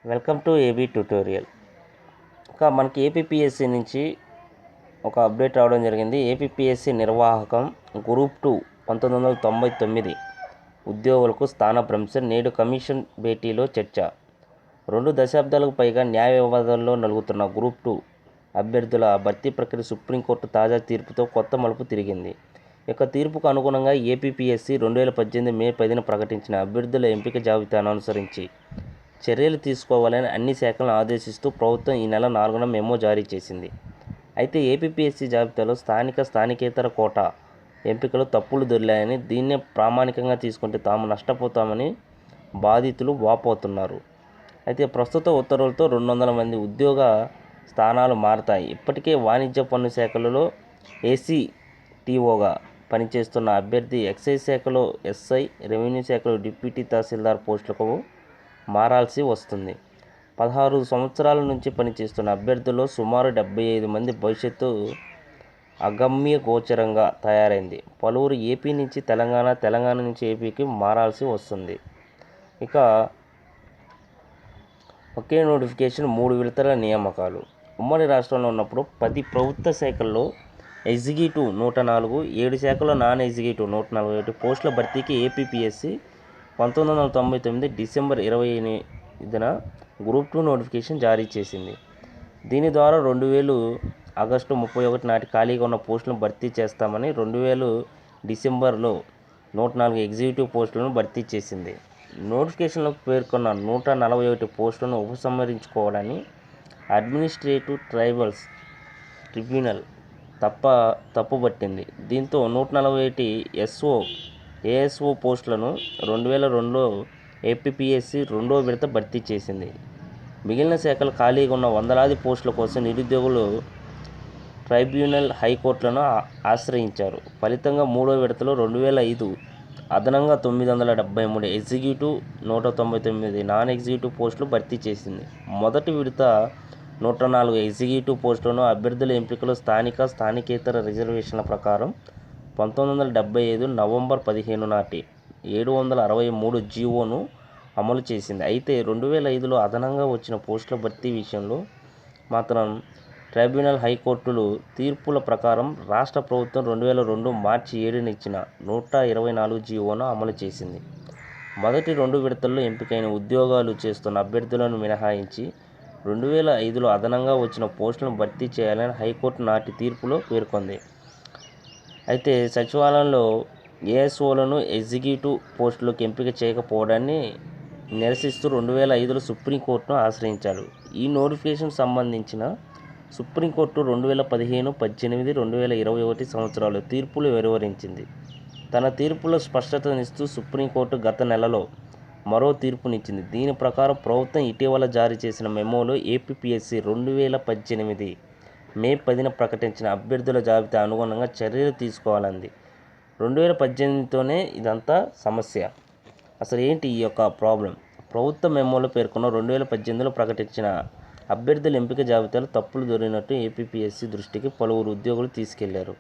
Welcome to AB tutorial. మనకి APPSC నుంచి ఒక అప్డేట్ రావడం జరిగింది. ఏపీపీఎస్సీ నిర్వాహకం గ్రూప్ 2 1999 ఉద్యోగులకు స్థానభ్రంశం, నేడు కమిషన్ భేటీలో చర్చ. 2 దశాబ్దాలకు పైగా న్యాయ వివాదాల్లో నలుగుతున్న గ్రూప్ 2 అభ్యర్థుల భర్తీ ప్రక్రియ సుప్రీంకోర్టు తాజా తీర్పుతో కొత్త మలుపు తిరిగింది. తీర్పుకు అనుగుణంగా ఏపీపీఎస్సీ 2018 మే 10న ప్రకటించిన అభ్యర్థుల ఎంపిక జాబితాను అనుసరించి చర్యలు తీసుకోవాలని అన్ని శాఖలను ఆదేశిస్తూ ప్రభుత్వం ఈ నెల 4న మెమో జారీ చేసింది. అయితే ఏపీపీఎస్సీ జాబితాలో స్థానికేతర కోటా ఎంపికలు తప్పులు దొర్లాయని, దీన్నే ప్రామాణికంగా తీసుకుంటే తాము నష్టపోతామని బాధితులు వాపోతున్నారు. అయితే ప్రస్తుత ఉత్తర్వులతో 200 మంది ఉద్యోగ స్థానాలు మారతాయి. ఇప్పటికే వాణిజ్య పన్ను శాఖలలో ఏసీటీఓగా పనిచేస్తున్న అభ్యర్థి ఎక్సైజ్ శాఖలో ఎస్ఐ, రెవెన్యూ శాఖలో డిప్యూటీ తహసీల్దార్ పోస్టులకు మారాల్సి వస్తుంది. 16 సంవత్సరాల నుంచి పనిచేస్తున్న అభ్యర్థుల్లో సుమారు 75 మంది భవిష్యత్తు అగమ్యగోచరంగా తయారైంది. పలువురు ఏపీ నుంచి తెలంగాణ నుంచి ఏపీకి మారాల్సి వస్తుంది. ఒకే నోటిఫికేషన్ 3 విడతల నియామకాలు. ఉమ్మడి రాష్ట్రంలో ఉన్నప్పుడు 10 ప్రభుత్వ శాఖల్లో ఎగ్జిక్యూటివ్ 104, 7 శాఖల్లో నాన్ ఎగ్జిక్యూటివ్ 141 పోస్టుల భర్తీకి ఏపీపీఎస్సీ 1999 డిసెంబర్ 28న గ్రూప్ 2 నోటిఫికేషన్ జారీ చేసింది. దీని ద్వారా 2000 ఆగస్టు 31 నాటి ఖాళీగా ఉన్న పోస్టులను భర్తీ చేస్తామని 2000 డిసెంబర్లో 104 ఎగ్జిక్యూటివ్ పోస్టులను భర్తీ చేసింది. నోటిఫికేషన్లో పేర్కొన్న 141 పోస్టులను ఉపసంహరించుకోవాలని అడ్మినిస్ట్రేటివ్ ట్రిబ్యునల్ తప్పుపట్టింది. దీంతో 141 ఏఎస్ఓ పోస్టులను 2002లో ఏపీపీఎస్సీ 2వ విడత భర్తీ చేసింది. మిగిలిన శాఖలు ఖాళీగా ఉన్న వందలాది పోస్టుల కోసం నిరుద్యోగులు ట్రైబ్యునల్, హైకోర్టులను ఆశ్రయించారు. ఫలితంగా 3వ విడతలో 2005 అదనంగా 973 ఎగ్జిక్యూటివ్, 199 నాన్ ఎగ్జిక్యూటివ్ పోస్టులు భర్తీ చేసింది. మొదటి విడత 104 ఎగ్జిక్యూటివ్ పోస్టులను అభ్యర్థుల ఎంపికలో స్థానికేతర రిజర్వేషన్ల ప్రకారం 1975 నవంబర్ 15 నాటి 763 జీవోను అమలు చేసింది. అయితే 2005లో అదనంగా వచ్చిన పోస్టుల భర్తీ విషయంలో మాత్రం ట్రైబ్యునల్, హైకోర్టులు తీర్పుల ప్రకారం రాష్ట్ర ప్రభుత్వం 2002 మార్చి 7న ఇచ్చిన 124 జీవోను అమలు చేసింది. మొదటి 2 విడతల్లో ఎంపికైన ఉద్యోగాలు చేస్తున్న అభ్యర్థులను మినహాయించి 2005లో అదనంగా వచ్చిన పోస్టులను భర్తీ చేయాలని హైకోర్టు నాటి తీర్పులో పేర్కొంది. అయితే సచివాలయంలో ఏఎస్ఓలను ఎగ్జిక్యూటివ్ పోస్టులకు ఎంపిక చేయకపోవడాన్ని నిరసిస్తూ 2005లో సుప్రీంకోర్టును ఆశ్రయించారు. ఈ నోటిఫికేషన్ సంబంధించిన సుప్రీంకోర్టు 2015, 18, 2021 సంవత్సరాల్లో తీర్పులు వెలువరించింది. తన తీర్పులో స్పష్టతనిస్తూ సుప్రీంకోర్టు గత నెలలో మరో తీర్పునిచ్చింది. దీని ప్రకారం ప్రభుత్వం ఇటీవల జారీ చేసిన మెమోలో ఏపీపీఎస్సీ 2018 మే 10న ప్రకటించిన అభ్యర్థుల జాబితా అనుగుణంగా చర్యలు తీసుకోవాలంది. 2018తోనే ఇదంతా సమస్య. అసలు ఏంటి ఈ యొక్క ప్రాబ్లం? ప్రభుత్వ మెమోలో పేర్కొన్న 2018లో ప్రకటించిన అభ్యర్థుల ఎంపిక జాబితాలో తప్పులు దొరికినట్టు ఏపీపీఎస్సీ దృష్టికి పలువురు ఉద్యోగులు తీసుకెళ్లారు.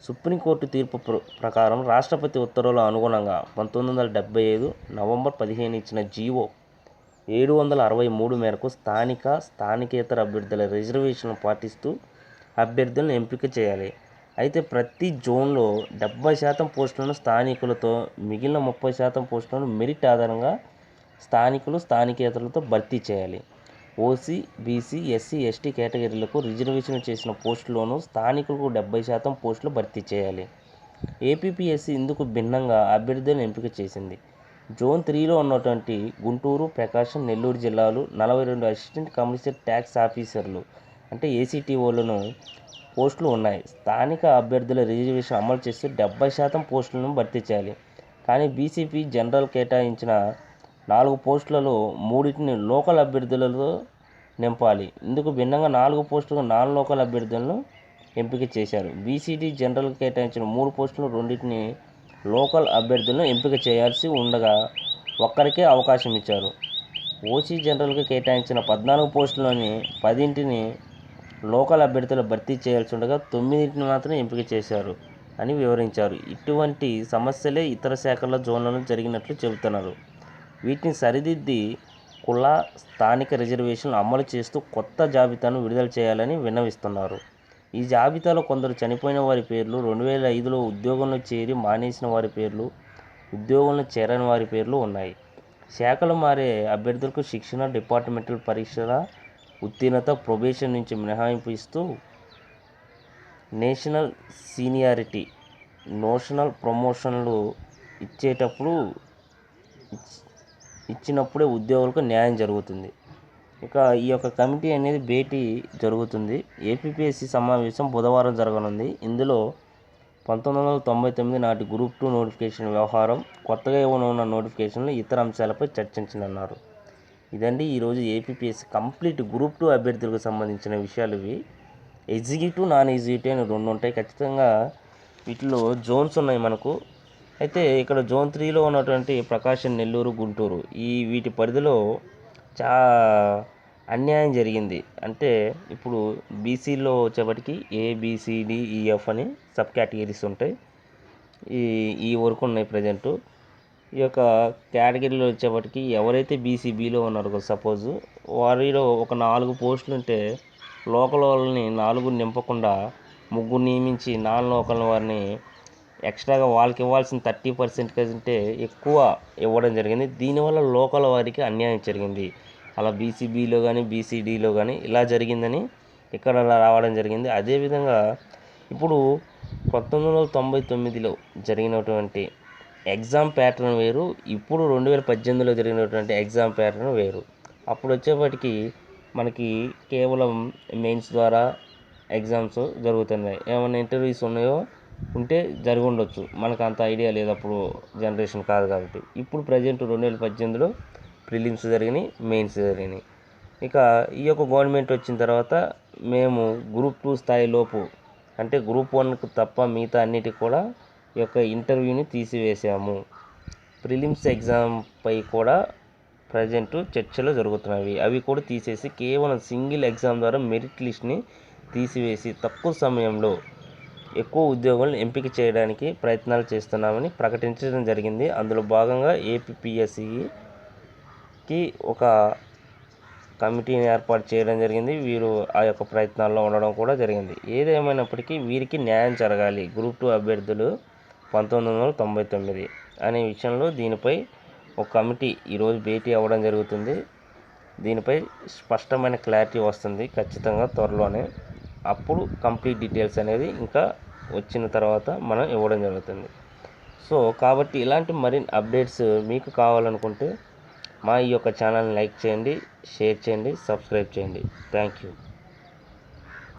సుప్రీంకోర్టు తీర్పు ప్రకారం రాష్ట్రపతి ఉత్తర్వుల అనుగుణంగా 1975 నవంబర్ 15 ఇచ్చిన జీవో 763 మేరకు స్థానికేతర అభ్యర్థుల రిజర్వేషన్లు పాటిస్తూ అభ్యర్థులను ఎంపిక చేయాలి. అయితే ప్రతి జోన్లో 70% పోస్టులను స్థానికులతో, మిగిలిన 30% పోస్టులను మెరిట్ ఆధారంగా స్థానికేతరులతో భర్తీ చేయాలి. ఓసీ, బీసీ, ఎస్సీ, ఎస్టీ కేటగిరీలకు రిజర్వేషన్ చేసిన పోస్టుల్లోనూ స్థానికులకు 70% పోస్టులు భర్తీ చేయాలి. ఏపీపీఎస్సీ ఇందుకు భిన్నంగా అభ్యర్థులను ఎంపిక చేసింది. జోన్ 3లో ఉన్నటువంటి గుంటూరు, ప్రకాశం, నెల్లూరు జిల్లాలు 42 అసిస్టెంట్ కమర్షియల్ ట్యాక్స్ ఆఫీసర్లు అంటే ఏసీటీఓలను పోస్టులు ఉన్నాయి. స్థానిక అభ్యర్థుల రిజర్వేషన్ అమలు చేస్తూ 70% పోస్టులను భర్తీ చేయాలి. కానీ బీసీపీ జనరల్ కేటాయించిన 4 పోస్టులలో 3టిని లోకల్ అభ్యర్థులతో నింపాలి. ఇందుకు భిన్నంగా 4 పోస్టులకు నాన్ లోకల్ అభ్యర్థులను ఎంపిక చేశారు. బీసీడీ జనరల్ కేటాయించిన 3 పోస్టులు 2టిని లోకల్ అభ్యర్థులను ఎంపిక చేయాల్సి ఉండగా ఒక్కరికే అవకాశం ఇచ్చారు. ఓసీ జనరల్గా కేటాయించిన 14 పోస్టుల్లోని 10టిని లోకల్ అభ్యర్థులు భర్తీ చేయాల్సి ఉండగా 9టిని మాత్రం ఎంపిక చేశారు అని వివరించారు. ఇటువంటి సమస్యలే ఇతర శాఖల జోన్లలో జరిగినట్లు చెబుతున్నారు. వీటిని సరిదిద్ది కుల స్థానిక రిజర్వేషన్లు అమలు చేస్తూ కొత్త జాబితాను విడుదల చేయాలని విన్నవిస్తున్నారు. ఈ జాబితాలో కొందరు చనిపోయిన వారి పేర్లు, 2005లో ఉద్యోగంలో చేరి మానేసిన వారి పేర్లు, ఉద్యోగంలో చేరని వారి పేర్లు ఉన్నాయి. శాఖలు మారే అభ్యర్థులకు శిక్షణ, డిపార్ట్మెంటల్ పరీక్షల ఉత్తీర్ణత, ప్రొబేషన్ నుంచి మినహాయింపు ఇస్తూ నేషనల్ సీనియారిటీ, నోషనల్ ప్రమోషన్లు ఇచ్చినప్పుడే ఉద్యోగులకు న్యాయం జరుగుతుంది. ఇక ఈ యొక్క కమిటీ అనేది భేటీ జరుగుతుంది. ఏపీపీఎస్సీ సమావేశం బుధవారం జరగనుంది. ఇందులో 1999 నాటి గ్రూప్ 2 నోటిఫికేషన్ వ్యవహారం, కొత్తగా ఇవ్వనున్న నోటిఫికేషన్లు, ఇతర అంశాలపై చర్చించనున్నారు. ఇదండి ఈరోజు ఏపీపీఎస్సీ కంప్లీట్ గ్రూప్ 2 అభ్యర్థులకు సంబంధించిన విషయాలు ఇవి. ఎగ్జిక్యూటివ్, నాన్ ఎగ్జిక్యూటివ్ అని 2 ఉంటాయి. ఖచ్చితంగా వీటిలో జోన్స్ ఉన్నాయి మనకు. అయితే ఇక్కడ జోన్ 3లో ఉన్నటువంటి ప్రకాశం, నెల్లూరు, గుంటూరు వీటి పరిధిలో అన్యాయం జరిగింది. అంటే ఇప్పుడు బీసీలో వచ్చేప్పటికి ABCDEF అని సబ్ కేటగిరీస్ ఉంటాయి. ఈ వరకు ఉన్నాయి ప్రజెంటు. ఈ యొక్క కేటగిరీలో వచ్చేప్పటికి ఎవరైతే BCBలో ఉన్నారో సపోజు వారిలో ఒక 4 పోస్టులు ఉంటే లోకల్ వాళ్ళని 4 నింపకుండా 3 నియమించి నాన్ లోకల్ వారిని ఎక్స్ట్రాగా వాళ్ళకి ఇవ్వాల్సిన 30% కంటే ఎక్కువ ఇవ్వడం జరిగింది. దీనివల్ల లోకల్ వారికి అన్యాయం జరిగింది. అలా BCBలో కానీ BCDలో కానీ ఇలా జరిగిందని ఇక్కడ రావడం జరిగింది. అదేవిధంగా ఇప్పుడు 1999లో జరిగినటువంటి ఎగ్జామ్ ప్యాటర్న్ వేరు, ఇప్పుడు 2018లో జరిగినటువంటి ఎగ్జామ్ ప్యాటర్న్ వేరు. అప్పుడు వచ్చేప్పటికి మనకి కేవలం మెయిన్స్ ద్వారా ఎగ్జామ్స్ జరుగుతున్నాయి. ఏమైనా ఇంటర్వ్యూస్ ఉన్నాయో ఉంటే జరిగి ఉండొచ్చు, మనకు అంత ఐడియా లేదు, అప్పుడు జనరేషన్ కాదు కాబట్టి. ఇప్పుడు ప్రజెంట్ 2018లో ప్రిలిమ్స్ జరిగినాయి, మెయిన్స్ జరిగినాయి. ఇక ఈ యొక్క గవర్నమెంట్ వచ్చిన తర్వాత మేము గ్రూప్ 2 స్థాయిలోపు అంటే గ్రూప్ 1కు తప్ప మిగతా అన్నిటికి కూడా ఈ యొక్క ఇంటర్వ్యూని తీసివేసాము. ప్రిలిమ్స్ ఎగ్జామ్పై కూడా ప్రజెంట్ చర్చలు జరుగుతున్నవి. అవి కూడా తీసేసి కేవలం సింగిల్ ఎగ్జామ్ ద్వారా మెరిట్ లిస్ట్ని తీసివేసి తక్కువ సమయంలో ఎక్కువ ఉద్యోగులను ఎంపిక చేయడానికి ప్రయత్నాలు చేస్తున్నామని ప్రకటించడం జరిగింది. అందులో భాగంగా ఏపీపీఎస్సీకి ఒక కమిటీని ఏర్పాటు చేయడం జరిగింది. వీరు ఆ యొక్క ప్రయత్నాల్లో ఉండడం కూడా జరిగింది. ఏదేమైనప్పటికీ వీరికి న్యాయం జరగాలి, గ్రూప్ 2 అభ్యర్థులు 1999 అనే విషయంలో దీనిపై ఒక కమిటీ ఈరోజు భేటీ అవ్వడం జరుగుతుంది. దీనిపై స్పష్టమైన క్లారిటీ వస్తుంది ఖచ్చితంగా త్వరలోనే. అప్పుడు కంప్లీట్ డీటెయిల్స్ అనేది ఇంకా వచ్చిన తర్వాత మనం ఇవ్వడం జరుగుతుంది. సో కాబట్టి ఇలాంటి మరిన్ని అప్డేట్స్ మీకు కావాలనుకుంటే మా ఈ యొక్క ఛానల్ని లైక్ చేయండి, షేర్ చేయండి, సబ్స్క్రైబ్ చేయండి. Thank you.